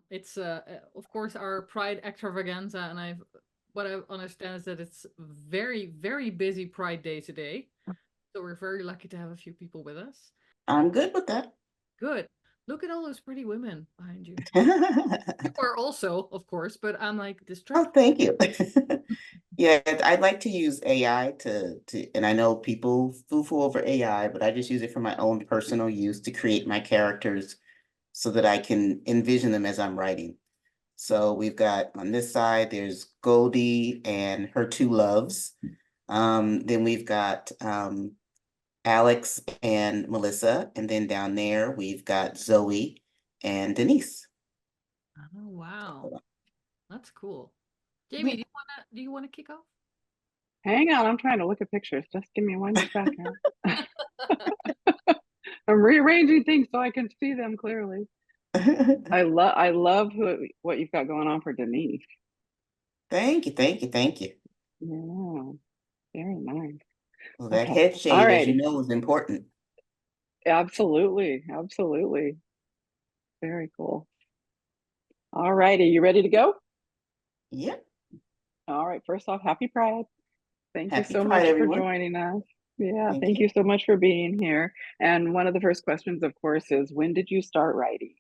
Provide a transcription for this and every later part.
It's of course our Pride extravaganza, and what I understand is that it's very busy Pride Day today. So we're very lucky to have a few people with us. I'm good with that. Good. Look at all those pretty women behind you. You are also, of course, but I'm like Oh, distracted. thank you. Yeah, I'd like to use AI and I know people foo-foo over AI, but I just use it for my own personal use to create my characters so that I can envision them as I'm writing. So we've got on this side, there's Goldie and her two loves. Then we've got Alex and Melissa, and then down there we've got Zoe and Denise. Oh wow, that's cool. Jamie, Yeah. do you wanna kick off? Hang on, I'm trying to look at pictures. Just give me 1 second. I'm rearranging things so I can see them clearly. I love what you've got going on for Denise. Thank you, thank you, thank you. Yeah, very nice. Well, that Okay. head All shade, as you righty. know, is important. Absolutely. Absolutely. Very cool. All righty. You ready to go? Yep. All right. First off, happy Pride. Thank you Happy so Pride, much for everyone. joining us. Yeah, Thank thank you you. so much for being here. And one of the first questions, of course, is when did you start writing?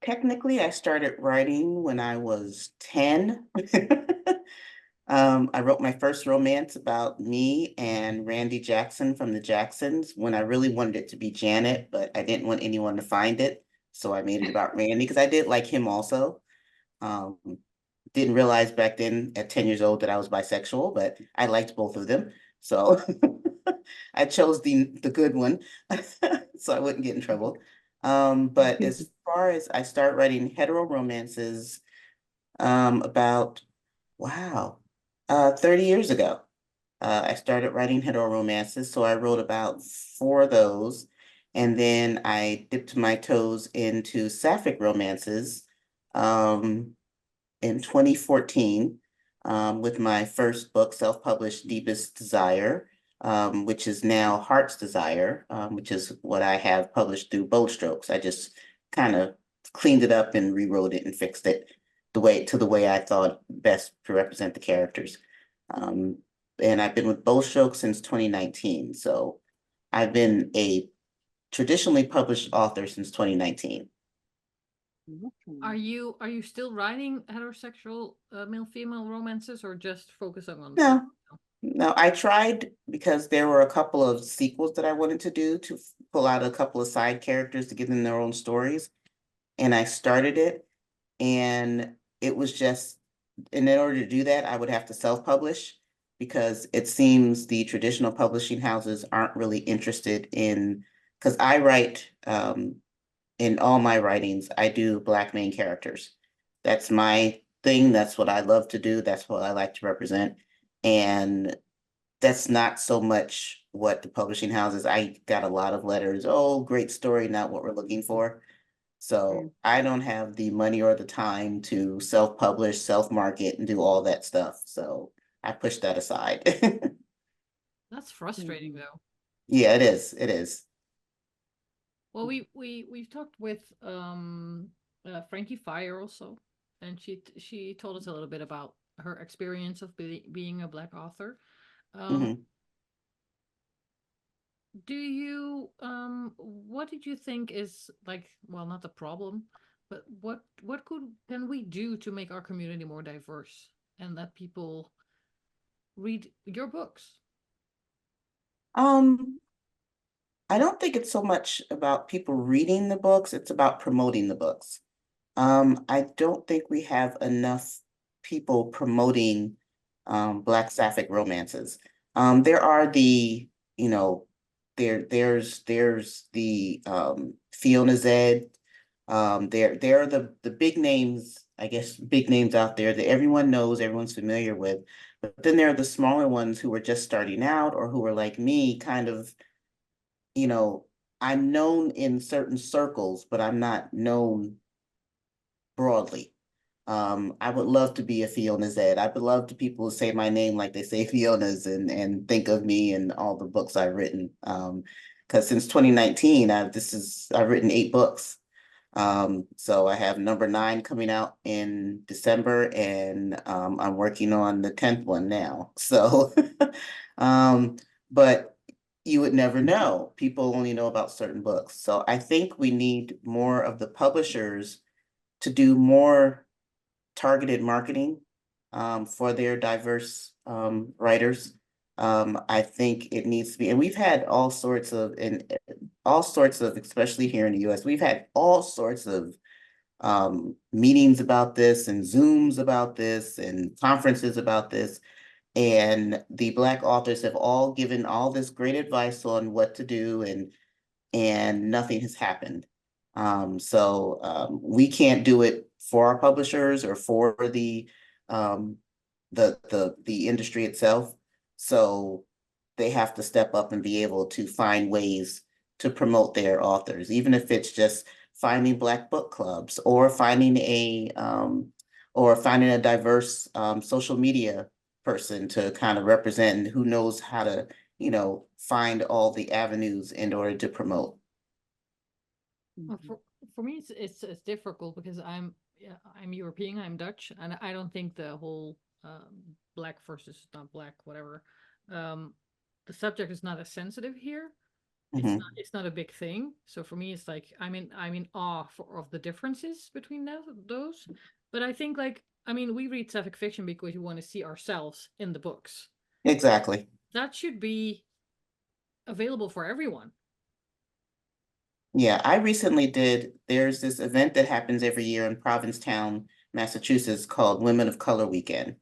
Technically, I started writing when I was 10. I wrote my first romance about me and Randy Jackson from the Jacksons when I really wanted it to be Janet, but I didn't want anyone to find it. So I made it about Randy because I did like him also. Um, didn't realize back then at 10 years old that I was bisexual, but I liked both of them. So I chose the good one so I wouldn't get in trouble. But as far as I start writing hetero romances, about wow, 30 years ago. I started writing hetero romances, so I wrote about four of those, and then I dipped my toes into sapphic romances in 2014 with my first book, self-published Deepest Desire, which is now Heart's Desire, which is what I have published through Bold Strokes. I just kind of cleaned it up and rewrote it and fixed it the way I thought best to represent the characters. Um, and I've been with Bold Strokes since 2019. So I've been a traditionally published author since 2019. Are you still writing heterosexual male-female romances or just focusing on No, female? no, I tried because there were a couple of sequels that I wanted to do to pull out a couple of side characters to give them their own stories. And I started it, and it was just, and in order to do that, I would have to self-publish because it seems the traditional publishing houses aren't really interested in, because I write in all my writings, I do Black main characters. That's my thing. That's what I love to do. That's what I like to represent. And that's not so much what the publishing houses, I got a lot of letters. Oh, great story, not what we're looking for. Mm. So I don't have the money or the time to self-publish, self-market, and do all that stuff. So I push that aside. That's frustrating Mhm. though. Yeah, it is. It is. Well, we've talked with Frankie Fire also, and she told us a little bit about her experience of being a Black author. Um, Mhm. what did you think is like, well, not the problem, but what can we do to make our community more diverse and let people read your books? Um, I don't think it's so much about people reading the books, it's about promoting the books. I don't think we have enough people promoting Black Sapphic romances. There are the, you know, there's the Fiona Zed. There are the big names, I guess, big names out there that everyone knows, everyone's familiar with. But then there are the smaller ones who are just starting out or who are like me, kind of, you know, I'm known in certain circles, but I'm not known broadly. I would love to be a Fiona Zed. I would love to people say my name like they say Fiona's and think of me and all the books I've written. Because since 2019, I've written 8 books. So I have number 9 coming out in December, and I'm working on the 10th one now. So, but you would never know. People only know about certain books. So I think we need more of the publishers to do more targeted marketing for their diverse writers. I think it needs to be, and we've had all sorts of, especially here in the US, we've had all sorts of meetings about this and Zooms about this and conferences about this. And the Black authors have all given all this great advice on what to do, and nothing has happened. We can't do it for our publishers or for um, the industry itself. So they have to step up and be able to find ways to promote their authors, even if it's just finding Black book clubs or finding a diverse social media person to kind of represent, who knows how to, find all the avenues in order to promote. Well, for me, it's difficult because I'm European, I'm Dutch, and I don't think the whole black versus not black, whatever, um, the subject is not as sensitive here. Mhm. It's not a big thing. So for me, it's like I'm in awe of the differences between those. But I think like we read Sapphic fiction because we want to see ourselves in the books. Exactly. That should be available for everyone. Yeah, there's this event that happens every year in Provincetown, Massachusetts, called Women of Color Weekend.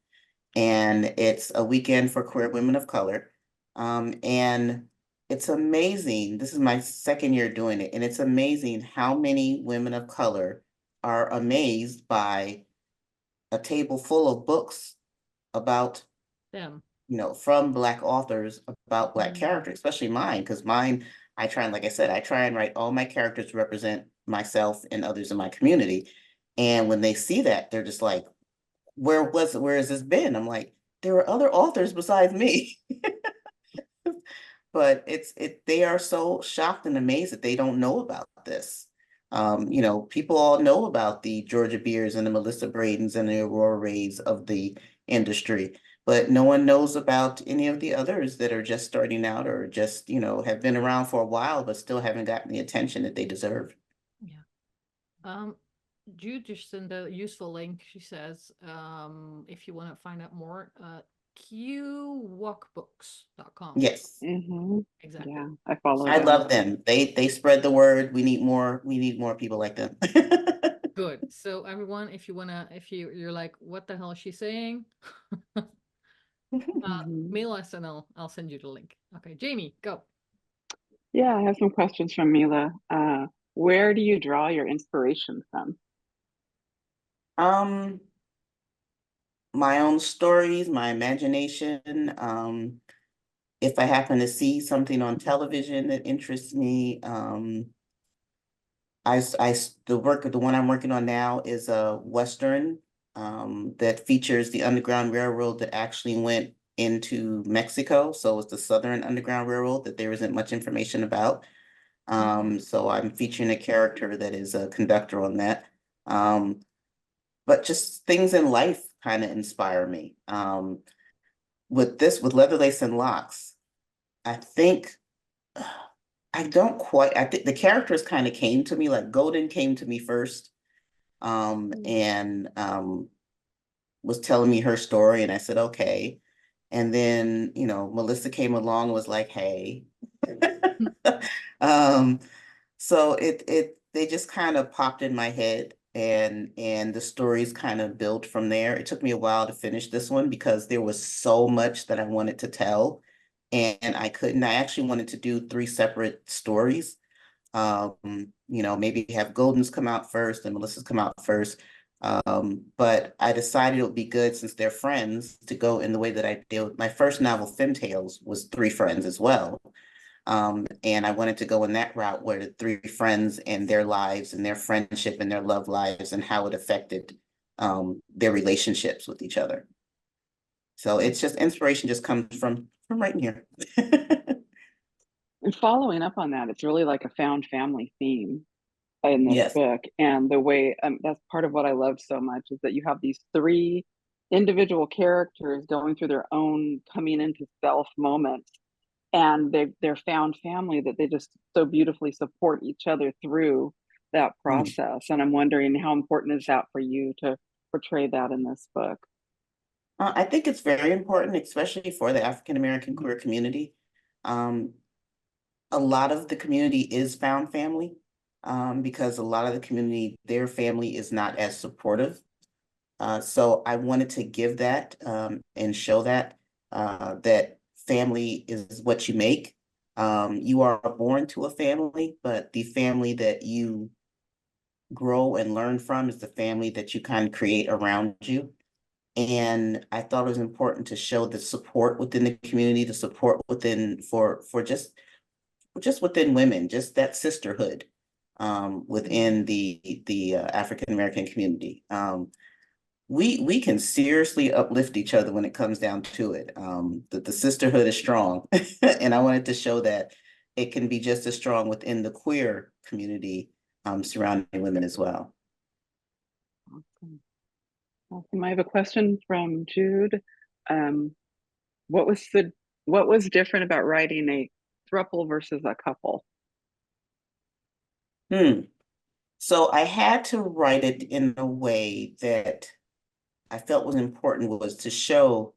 And it's a weekend for queer women of color. And it's amazing. This is my second year doing it, and it's amazing how many women of color are amazed by a table full of books about, Them. from Black authors about Black Mm. characters, especially mine, because mine, like I said, I try and write all my characters to represent myself and others in my community. And when they see that, they're just like, where has this been? I'm like, there are other authors besides me. But they are so shocked and amazed that they don't know about this. People all know about the Georgia Beers and the Melissa Bradens and the Aurora Rays of the industry, but no one knows about any of the others that are just starting out or just, have been around for a while, but still haven't gotten the attention that they deserve. Yeah. Jude just sent a useful link. She says, if you want to find out more, qwalkbooks.com. Yes. Mm-hmm. Exactly. Yeah, I follow I them. love them. They spread the word. We need more people like them. Good. So everyone, if you're like, what the hell is she saying? Mhm. Mail us and I'll send you the link. Okay, Jamie, go. Yeah, I have some questions from Mila. Where do you draw your inspiration from? Um, my own stories, my imagination. If I happen to see something on television that interests me, the one I'm working on now is a Western, that features the Underground Railroad that actually went into Mexico. So it's the Southern Underground Railroad that there isn't much information about. So I'm featuring a character that is a conductor on that. Um, but just things in life kind of inspire me. With Leatherlace and Locks, I think I think the characters kind of came to me, like Golden came to me first, and was telling me her story, and I said, okay. And then, Melissa came along and was like, hey. Um, so they just kind of popped in my head, and the stories kind of built from there. It took me a while to finish this one because there was so much that I wanted to tell, and I couldn't. I actually wanted to do 3 separate stories. Maybe have Golden's come out first and Melissa's come out first. But I decided it would be good, since they're friends, to go in the way that I did. My first novel, Fem Tales, was 3 friends as well. And I wanted to go in that route, where the 3 friends and their lives and their friendship and their love lives and how it affected their relationships with each other. So it's just inspiration just comes from right in here. And following up on that, it's really like a found family theme. in this Yes. book. And the way that's part of what I loved so much is that you have these three individual characters going through their own coming into self moments, and they're found family that they just so beautifully support each other through that Mm. process. And I'm wondering, how important is that for you to portray that in this book? I think it's very important, especially for the African American queer community. Um, a lot of the community is found family, because a lot of the community, their family is not as supportive. So I wanted to give that, and show that, that family is what you make. You are born to a family, but the family that you grow and learn from is the family that you kind of create around you. And I thought it was important to show the support within the community, the support within for just within women, just that sisterhood, within the African American community. We can seriously uplift each other when it comes down to it. The sisterhood is strong, and I wanted to show that it can be just as strong within the queer community, surrounding women as well. Awesome. Awesome. I have a question from Jude. Um, what was the what was different about writing a throuple versus a couple? Hmm. So I had to write it in a way that I felt was important, was to show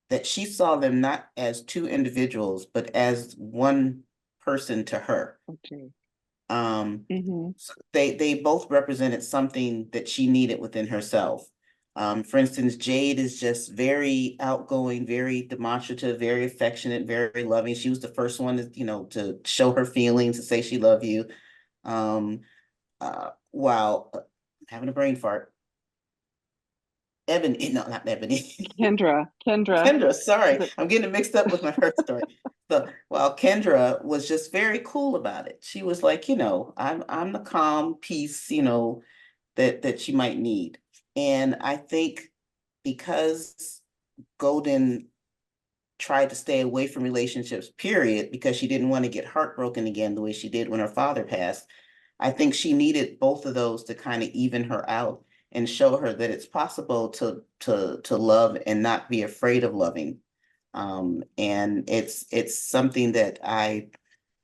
that she saw them not as two individuals, but as one person to her. Okay. Um, Mm-hmm. so they both represented something that she needed within herself. For instance, Jade is just very outgoing, very demonstrative, very affectionate, very loving. She was the first one to, to show her feelings, to say she loved you. While having a brain fart. Ebony, no, not Ebony. Kendra. Kendra, Is sorry, it? I'm getting mixed up with my first story. So while Kendra was just very cool about it, she was like, I'm the calm piece, that she might need. And I think because Golden tried to stay away from relationships, period, because she didn't want to get heartbroken again the way she did when her father passed. I think she needed both of those to kind of even her out and show her that it's possible to love and not be afraid of loving. And it's something that I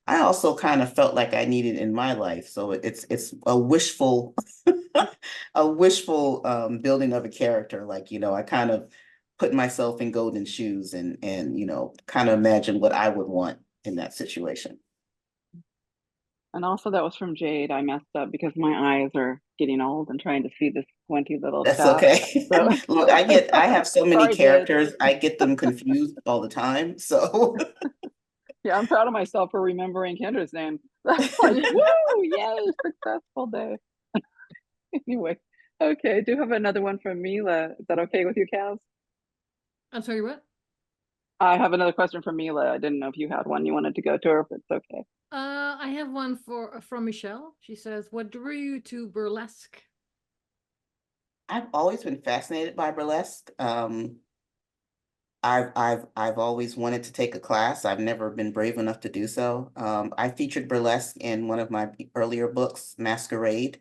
also kind of felt like I needed in my life. So it's a wishful a wishful building of a character. Like, I kind of put myself in Golden's shoes and kind of imagine what I would want in that situation. And also that was from Jade. I messed up because my eyes are getting old and trying to see this squinty little That's chat. okay. So Look, I have so many sorry, Jade. characters, I get them confused all the time. So Yeah, I'm proud of myself for remembering Kendra's name. That's like, woo, yay, successful day. Anyway, okay, I do have another one from Mila. Is that okay with you, Kaz? I'm sorry, what? I have another question from Mila. I didn't know if you had one you wanted to go to her, if it's okay. I have one from Michelle. She says, "What drew you to burlesque?" I've always been fascinated by burlesque. I've always wanted to take a class. I've never been brave enough to do so. I featured burlesque in one of my earlier books, Masquerade,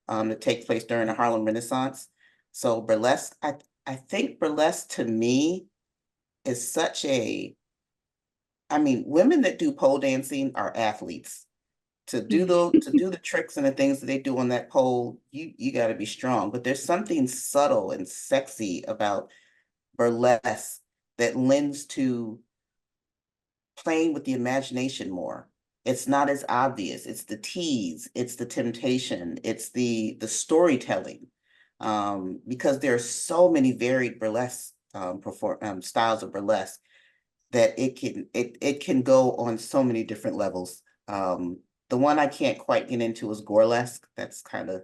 that takes place during the Harlem Renaissance. So burlesque, I think burlesque to me is such I mean, women that do pole dancing are athletes. To do the tricks and the things that they do on that pole, you got to be strong. But there's something subtle and sexy about burlesque that lends to playing with the imagination more. It's not as obvious. It's the tease, it's the temptation, it's the storytelling. Because there are so many varied burlesque styles of burlesque that it can go on so many different levels. The one I can't quite get into is gorlesque. That's kind of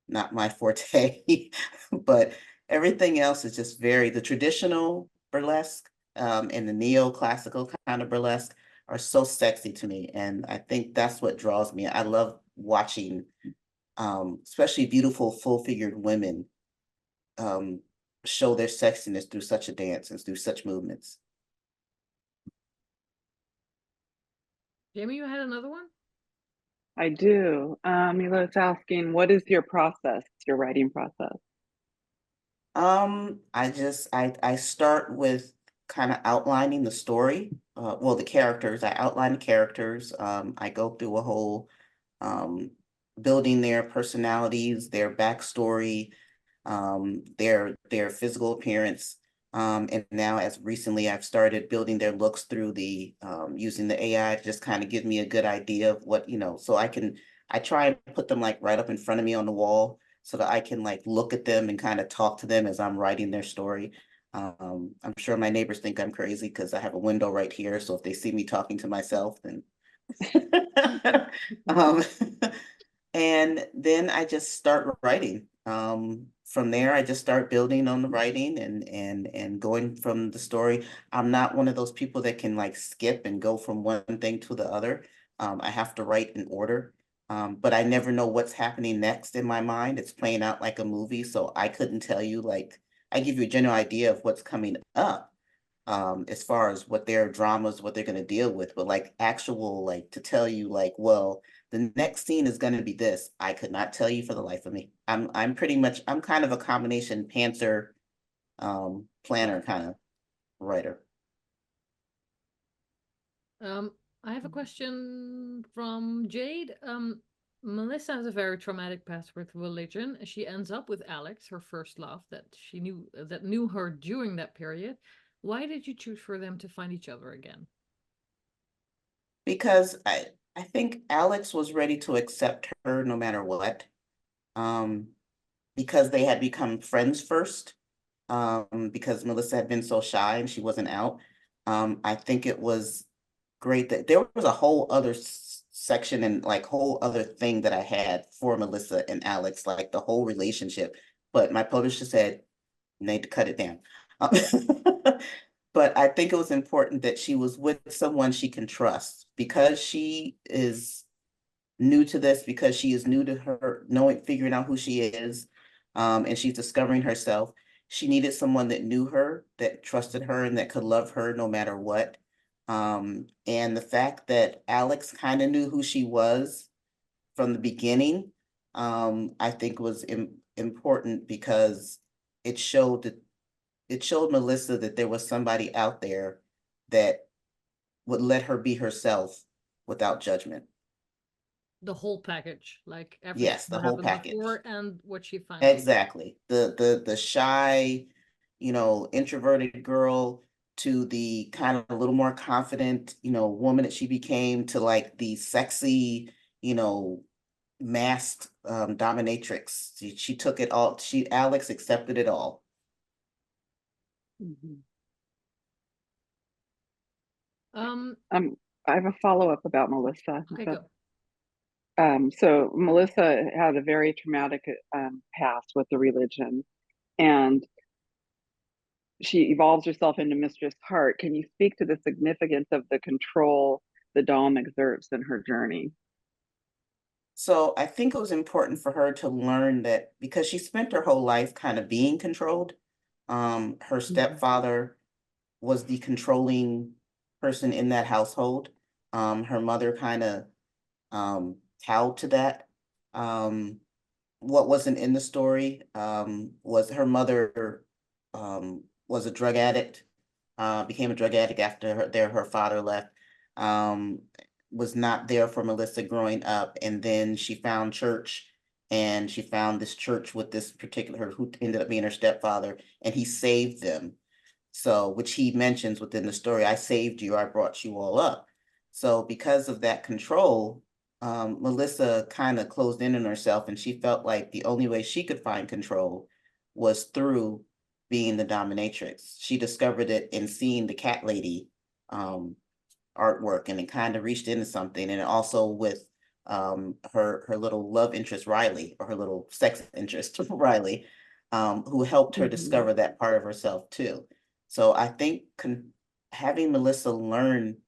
not my forte, but everything else is just the traditional burlesque, and the neoclassical kind of burlesque are so sexy to me. And I think that's what draws me. I love watching, especially beautiful full-figured women, um, show their sexiness through such a dance and through such movements. Jamie, you had another one? I do. Mila's asking, what is your process, your writing process? I start with kind of outlining the story. Well, the characters. I outline the characters. I go through a whole um building their personalities, their backstory, their physical appearance. And now as recently I've started building their looks through the using the AI to just kind of give me a good idea of what, so I try and put them like right up in front of me on the wall so that I can like look at them and kind of talk to them as I'm writing their story. I'm sure my neighbors think I'm crazy because I have a window right here. So if they see me talking to myself, then um, and then I just start writing. From there, I just start building on the writing and going from the story. I'm not one of those people that can like skip and go from one thing to the other. I have to write in order. But I never know what's happening next in my mind. It's playing out like a movie, so I couldn't tell you like I give you a general idea of what's coming up, as far as what their dramas, what they're going to deal with, but like actual, like to tell you like, well, the next scene is going to be this. I could not tell you for the life of me. I'm pretty much, I'm kind of a combination pantser, planner kind of writer. I have a question from Jade. Melissa has a very traumatic past with religion. She ends up with Alex, her first love that knew her during that period. Why did you choose for them to find each other again? Because I think Alex was ready to accept her no matter what. Um, because they had become friends first. Because Melissa had been so shy and she wasn't out. I think it was great that there was a whole other section and like whole other thing that I had for Melissa and Alex, like the whole relationship. But my publisher said, need to cut it down. But I think it was important that she was with someone she can trust because she is new to this, because she is new to her knowing, figuring out who she is, and she's discovering herself. She needed someone that knew her, that trusted her, and that could love her no matter what. And the fact that Alex kind of knew who she was from the beginning, I think was important because it showed that it showed Melissa that there was somebody out there that would let her be herself without judgment. The whole package, like everything Yes, the that whole happened package. before and what she finds out. Exactly. The shy, introverted girl to the kind of a little more confident, woman that she became, to like the sexy, you know, masked dominatrix. She took it all. Alex accepted it all. Mhm. Um, Um, I have a follow-up about Melissa. okay, go. So Melissa had a very traumatic past with the religion, and she evolves herself into Mistress Heart. Can you speak to the significance of the control the Dom exerts in her journey? So I think it was important for her to learn that because she spent her whole life kind of being controlled. Her Mhm. stepfather was the controlling person in that household. Her mother kind of cowed to that. Um, what wasn't in the story was her mother was a drug addict, became a drug addict after her father left. Um, was not there for Melissa growing up, and then she found church, and she found this church with this particular who ended up being her stepfather, and he saved them. So, which he mentions within the story, I saved you, I brought you all up. So, because of that control, Melissa kind of closed in on herself, and she felt like the only way she could find control was through being the dominatrix. She discovered it in seeing the cat lady um, artwork, and it kind of reached into something. And also with her little love interest Riley, or her little sex interest Riley, who helped her Mhm. discover that part of herself too. So I think having Melissa learn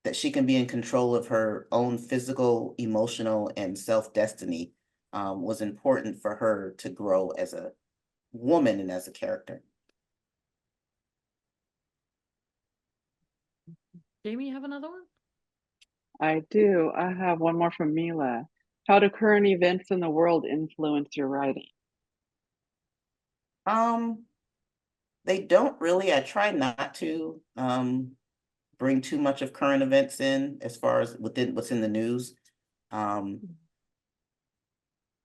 that she can be in control of her own physical, emotional, and self destiny was important for her to grow as a woman and as a character. Jamie, you have another one? I do. I have one more from Mila. How do current events in the world influence your writing? They don't really. I try not to bring too much of current events in as far as within what's in the news.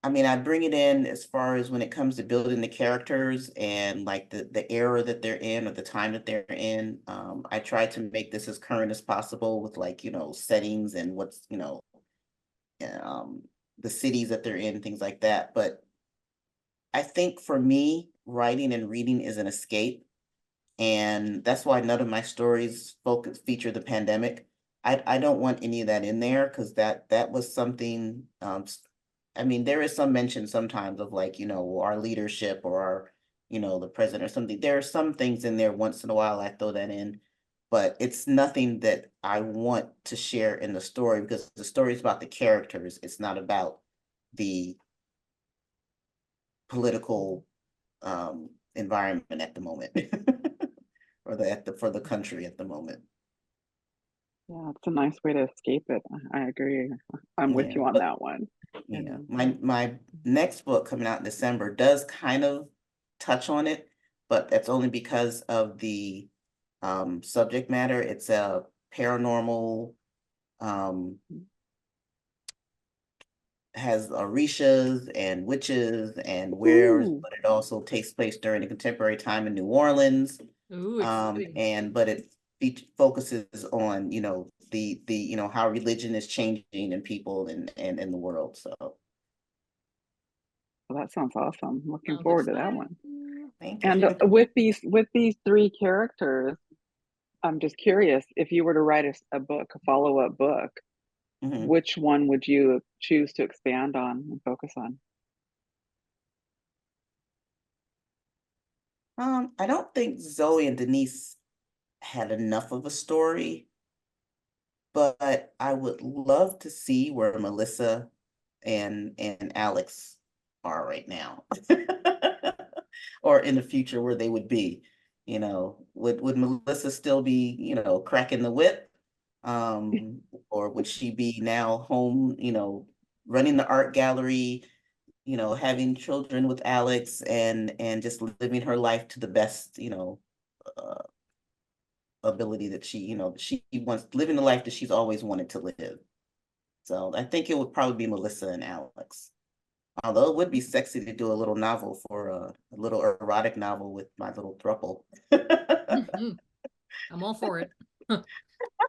I mean, I bring it in as far as when it comes to building the characters and like the era that they're in or the time that they're in. I try to make this as current as possible with like, settings and what's, the cities that they're in, things like that. But I think for me, writing and reading is an escape. And that's why none of my stories feature the pandemic. I don't want any of that in there because that was something. I mean, there is some mention sometimes of like, our leadership or our, the president or something. There are some things in there once in a while I throw that in, but it's nothing that I want to share in the story because the story is about the characters. It's not about the political environment at the moment. Or for the country at the moment. Yeah, it's a nice way to escape it. I agree. I'm with you on that one. Yeah, my next book coming out in December does kind of touch on it, but that's only because of the subject matter. It's a paranormal, has Orishas and witches and wares, Ooh. but it also takes place during the contemporary time in New Orleans. Ooh, exciting. But it focuses on, the how religion is changing in people and in the world. So Well, that sounds awesome. Looking Sounds forward to that one. exciting. thank And you. with these three characters, I'm just curious, if you were to write a book, a follow-up book, Mhm. which one would you choose to expand on and focus on? I don't think Zoe and Denise had enough of a story, but I would love to see where Melissa and Alex are right now. Or in the future where they would be. Would Melissa still be, cracking the whip? Or would she be now home, running the art gallery, having children with Alex and just living her life to the best, uh, ability that she wants, living the life that she's always wanted to live. So I think it would probably be Melissa and Alex. Although it would be sexy to do a little novel for a little erotic novel with my little throuple. Mhm. I'm all for it.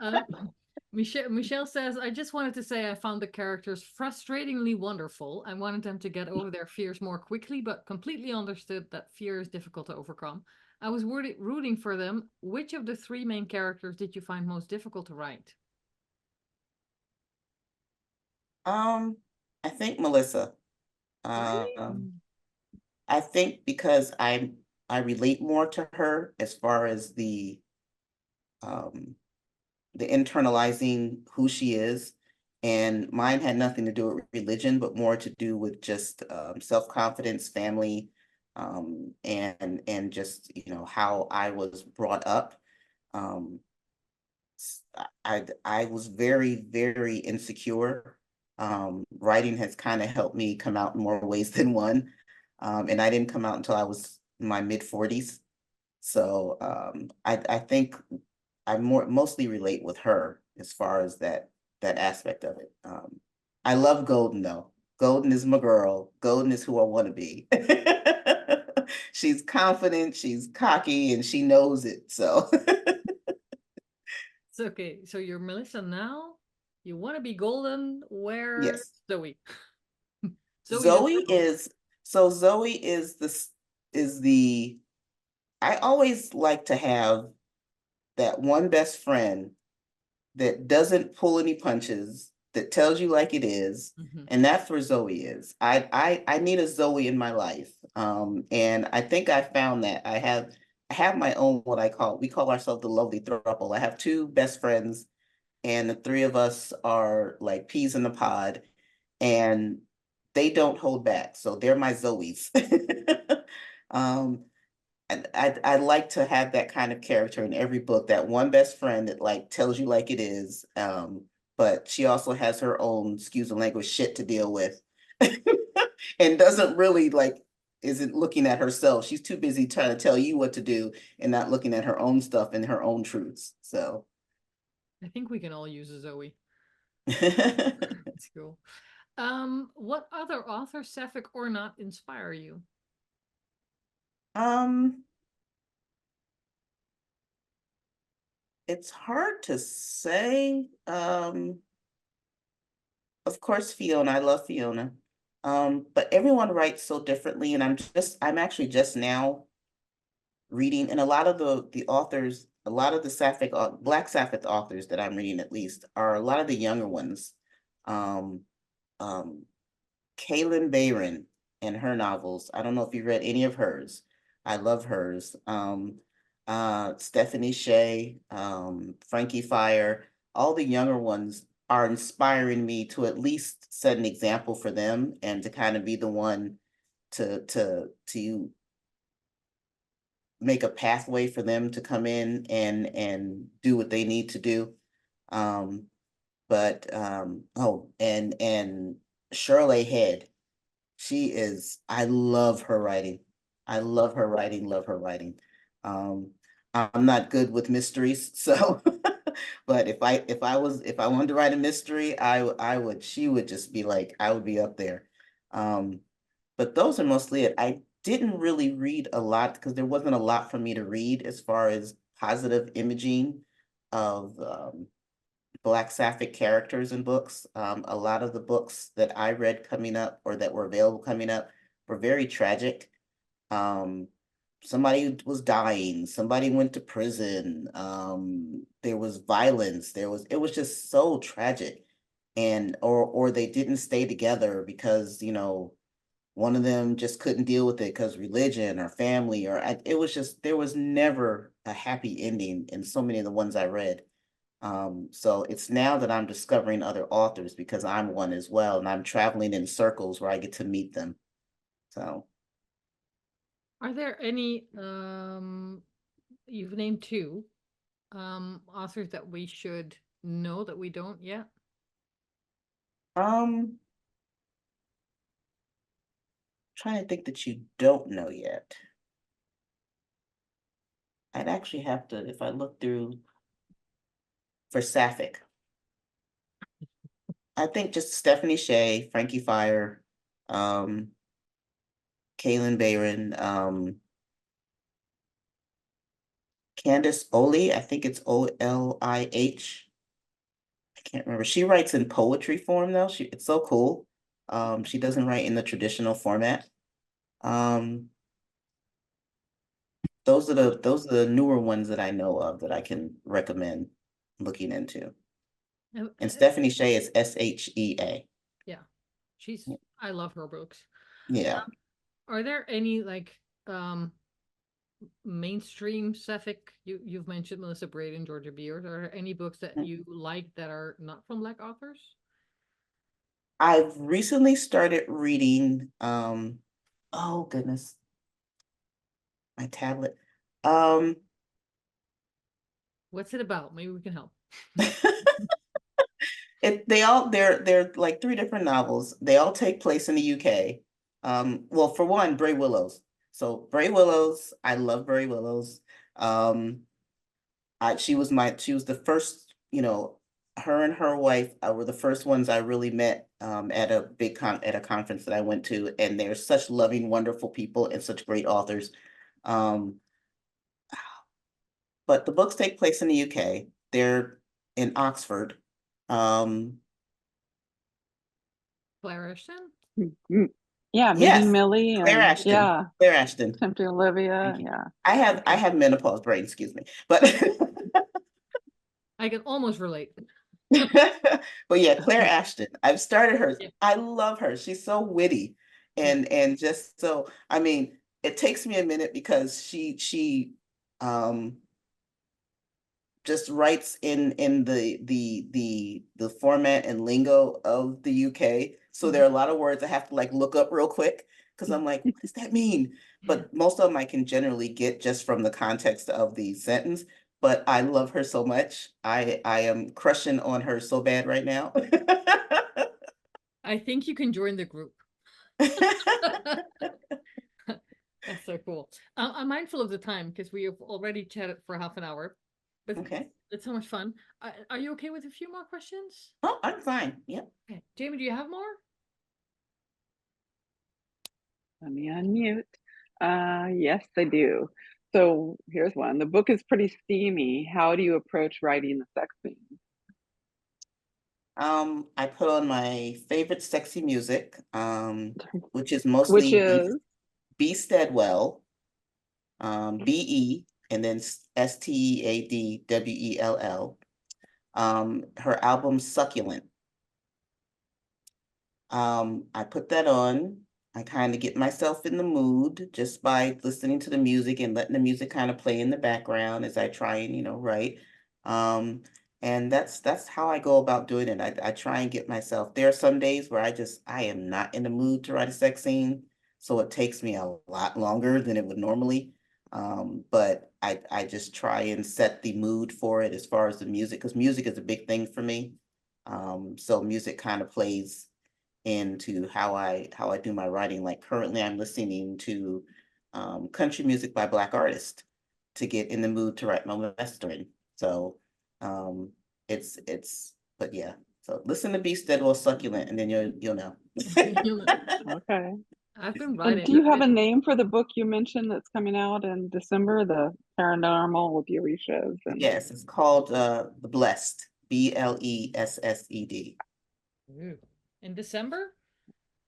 um, Michelle says, I just wanted to say I found the characters frustratingly wonderful. I wanted them to get over their fears more quickly, but completely understood that fear is difficult to overcome. I was rooting for them. Which of the three main characters did you find most difficult to write? I think Melissa. Really? I think because I relate more to her as far as um the internalizing who she is. And mine had nothing to do with religion, but more to do with just self-confidence, family, and just, how I was brought up. Um, I was very, very insecure. Writing has kind of helped me come out in more ways than one. And I didn't come out until I was in my mid-40s. So I think I mostly relate with her as far as that aspect of it. I love Golden though. Golden is my girl. Golden is who I want to be. She's confident, she's cocky, and she knows it. So It's okay. So you're Melissa now. You want to be golden. Where yes. Zoe? Zoe the Zoe turtle. is so Zoe is the I always like to have that one best friend that doesn't pull any punches, that tells you like it is, Mhm. and that's where Zoe is. I need a Zoe in my life, and I think I found that. I have my own we call ourselves the lovely throuple. I have two best friends, and the three of us are like peas in the pod, and they don't hold back. So they're my Zoes. um, and I like to have that kind of character in every book, that one best friend that like tells you like it is, but she also has her own, excuse the language, shit to deal with. And doesn't really isn't looking at herself. She's too busy trying to tell you what to do and not looking at her own stuff and her own truths. So I think we can all use a Zoe. um That's cool. What other authors, Sapphic or not, inspire you? it's hard to say. Of course, Fiona, I love Fiona. But everyone writes so differently, and I'm actually just now reading, and a lot of the authors, a lot of the Sapphic, Black Sapphic authors that I'm reading at least, are a lot of the younger ones. Um, um, Kaylin Bayron and her novels. I don't know if you read any of hers. I love hers. Stephanie Shea, Frankie Fire, all the younger ones are inspiring me to at least set an example for them and to kind of be the one to make a pathway for them to come in and do what they need to do. Oh, and Shirley Head, I love her writing. I love her writing, love her writing. I'm not good with mysteries, so but if I wanted to write a mystery, I would, she would just be like, I would be up there. But those are mostly it. I didn't really read a lot because there wasn't a lot for me to read as far as positive imaging of Black Sapphic characters in books. A lot of the books that I read coming up or that were available coming up were very tragic. Um, somebody was dying, somebody went to prison, there was violence, it was just so tragic. And or they didn't stay together because, one of them just couldn't deal with it because religion or family it was just, there was never a happy ending in so many of the ones I read. So it's now that I'm discovering other authors because I'm one as well, and I'm traveling in circles where I get to meet them. So Are there any, you've named two, authors that we should know that we don't yet? um trying to think that you don't know yet. I'd actually have to, if I look through for Sapphic, I think just Stephanie Shea, Frankie Fire, um, Kaylin Bayron, Candace Olih, I think it's Olih. I can't remember. She writes in poetry form though. It's so cool. She doesn't write in the traditional format. Um, those are the newer ones that I know of that I can recommend looking into. Uh, And uh, Stephanie Shea is Shea. Yeah, I love her books. Yeah. Are there any um mainstream Sapphic? You've mentioned Melissa Braden, Georgia Beers. Are there any books that you like that are not from Black authors? I've recently started reading, oh goodness, my tablet. Um, What's it about? Maybe we can help. they're like three different novels. They all take place in the UK. Well, for one, Bray Willows. So Bray Willows, I love Bray Willows. Um, she was the first, her and her wife were the first ones I really met at at a conference that I went to, and they're such loving, wonderful people and such great authors. Um, but the books take place in the UK. They're in Oxford. Um, Claire Ashton? Yeah, meeting yes, Millie Claire and Ashton. yeah, Claire Ashton. Tempting Olivia. Thank you. Yeah. I Okay. have menopause brain, excuse me. But I can almost relate. but yeah, Claire Ashton. I've started her. Yeah. I love her. She's so witty Yeah. and just so, I mean, it takes me a minute because she um just writes in the format and lingo of the UK. So there Mhm. are a lot of words I have to look up real quick because I'm like, what does that mean? But most of them I can generally get just from the context of the sentence. but I love her so much. I am crushing on her so bad right now. I think you can join the group. That's so cool. I'm mindful of the time because we have already chatted for half an hour, but Okay. it's so much fun. Are you okay with a few more questions? Oh, I'm fine. Yep. Okay. Jamie, do you have more? Let me unmute. Yes, I do. So here's one. The book is pretty steamy. How do you approach writing the sex scene? I put on my favorite sexy music, which is Which mostly is B Steadwell, BE, and then Steadwell. Her album Succulent. I put that on. I kind of get myself in the mood just by listening to the music and letting the music kind of play in the background as I try and, write. Um, and that's how I go about doing it. I try and get myself. There are some days where I am not in the mood to write a sex scene, so it takes me a lot longer than it would normally. But I just try and set the mood for it as far as the music, because music is a big thing for me. So music kind of plays into how I do my writing. Like currently I'm listening to country music by Black artists to get in the mood to write my Western. So um but yeah. So listen to Beast Steadwell Succulent and then you'll know. okay. I've been And writing. do you have a name for the book you mentioned that's coming out in December, the paranormal with Eureka's and Yes, it's called The Blessed, Blessed. Ooh. In December?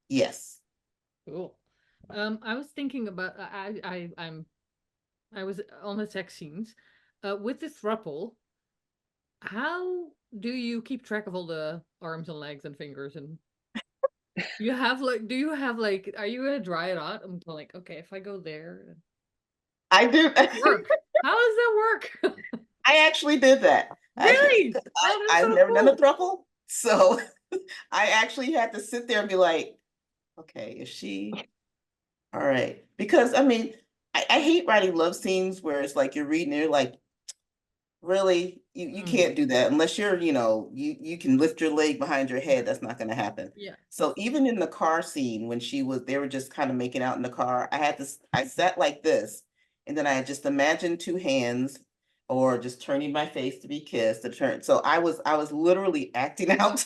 Yes. Cool. I was thinking about I was on the sex scenes. With the thruple, how do you keep track of all the arms and legs and fingers and you have like do you have like are you gonna dry it out? I'm like, okay, if I go there, I do. work. How does that work? I actually did that. Really? Oh, that's I've so never done a cool. throuple, so I actually had to sit there and be like, okay, is she all right? Because I mean, I hate writing love scenes where it's like you're reading, you're like, really, you Mm, can't do that unless you're, you can lift your leg behind your yeah, head. That's not going to happen. yeah. So even in the car scene when they were just kind of making out in the car, I sat like this, and then I just imagined two hands, or just turning my face to be kissed. To turn, so I was literally acting out.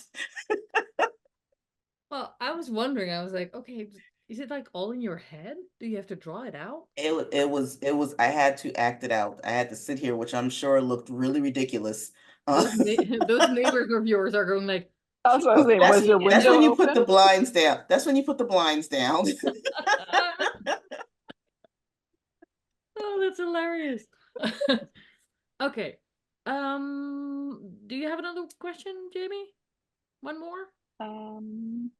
Well, I was wondering, I was like, okay, is it like all in your head? Do you have to draw it out? It was. I had to act it out. I had to sit here, which I'm sure looked really ridiculous. Those neighbors of yours are going like, that's she what I was saying. That's Was your that's window when you put the open? blinds down. That's when you put the blinds down. oh, that's hilarious. Okay. Do you have another question, Jamie? One more? Um,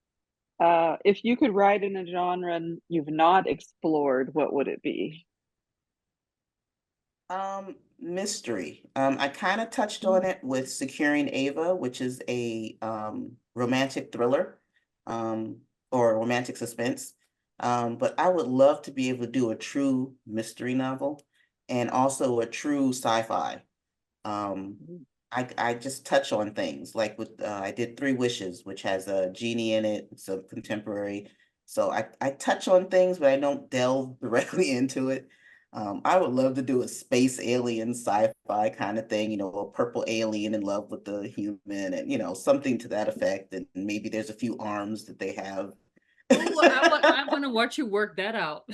if you could write in a genre you've not explored, what would it be? Mystery. I kind of touched on it with Securing Ava, which is a romantic thriller, um, or romantic suspense. But I would love to be able to do a true mystery novel and also a true sci-fi. Um, I just touch on things like with I did Three Wishes, which has a genie in it, so contemporary. So I touch on things, but I don't delve directly into it. I would love to do a space alien sci-fi kind of thing, a purple alien in love with the human, and something to that effect. And maybe there's a few arms that they have. Oh, I want to watch you work that out.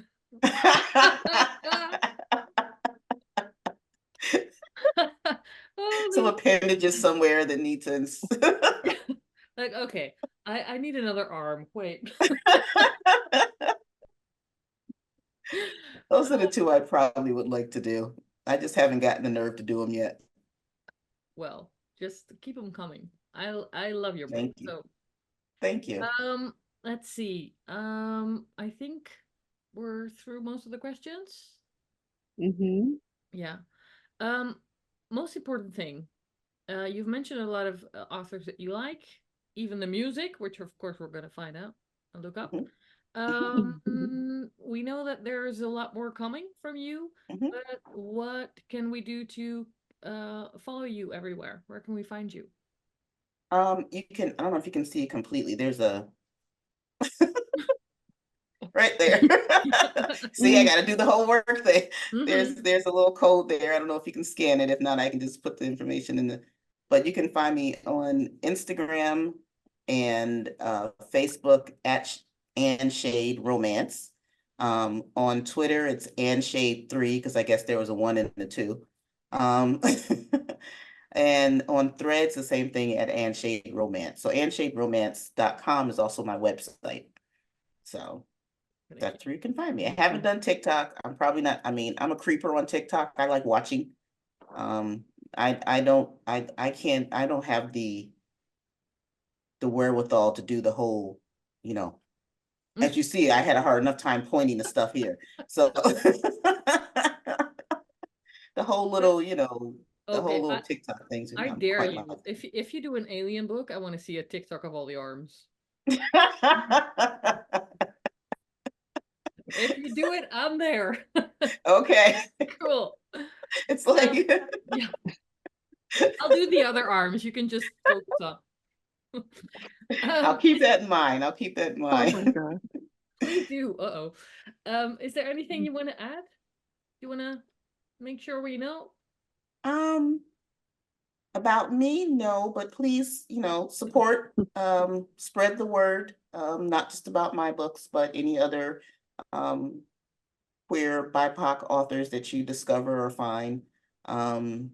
Some oh, appendages somewhere that need to. like okay, I need another arm. Wait. Those are the two I probably would like to do. I just haven't gotten the nerve to do them yet. Well, just keep them coming. I love your book. Thank you. So, Thank you. let's see. I think we're through most of the questions. Mm-hmm. Yeah. Um, most important thing. You've mentioned a lot of authors that you like, even the music, which of course we're going to find out and look up. Mhm, We know that there's a lot more coming from you, mhm. but what can we do to follow you everywhere? Where can we find you? You can, I don't know if you can see it completely. There's a right there. See, I Mm. gotta do the whole work thing. Mhm. There's a little code there. I don't know if you can scan it. If not, I can just put the information in the, but you can find me on Instagram and Facebook at and Shade Romance. On Twitter, it's and Shade 3, because I guess there was a 1 and a 2. And on Threads, the same thing at and Shade Romance. So andshaderomance.com is also my website. So that's where you can find me. I haven't done TikTok. I'm probably not, I mean, I'm a creeper on TikTok. I like watching. I don't have the wherewithal to do the whole, you know, as you see, I had a hard enough time pointing the stuff here. So the whole little, the whole Okay, little TikTok things, I I'm dare quite you. loud. If you do an alien book, I want to see a TikTok of all the arms. If you do it, I'm there. Okay, Cool. it's like, Yeah, I'll do the other arms. You can just focus on. I'll keep that in mind. I'll keep that in Oh my mind. God. Please do. Uh-oh. Is there anything you want to add? You want to make sure we know? Um, about me, no, but please, support, spread the word, not just about my books, but any other um queer BIPOC authors that you discover or find. Um,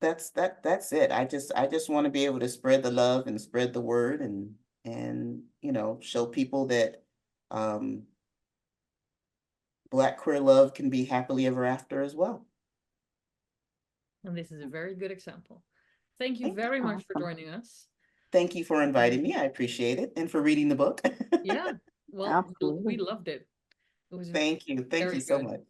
that's it. I just want to be able to spread the love and spread the word and show people that Black queer love can be happily ever after as well. And this is a very good example. Thank you Thank you. very much for Awesome. joining us. Thank you for inviting me. I appreciate it, and for reading the book. Yeah, well, we Absolutely. loved it. It was Thank you. Thank very you so good. much.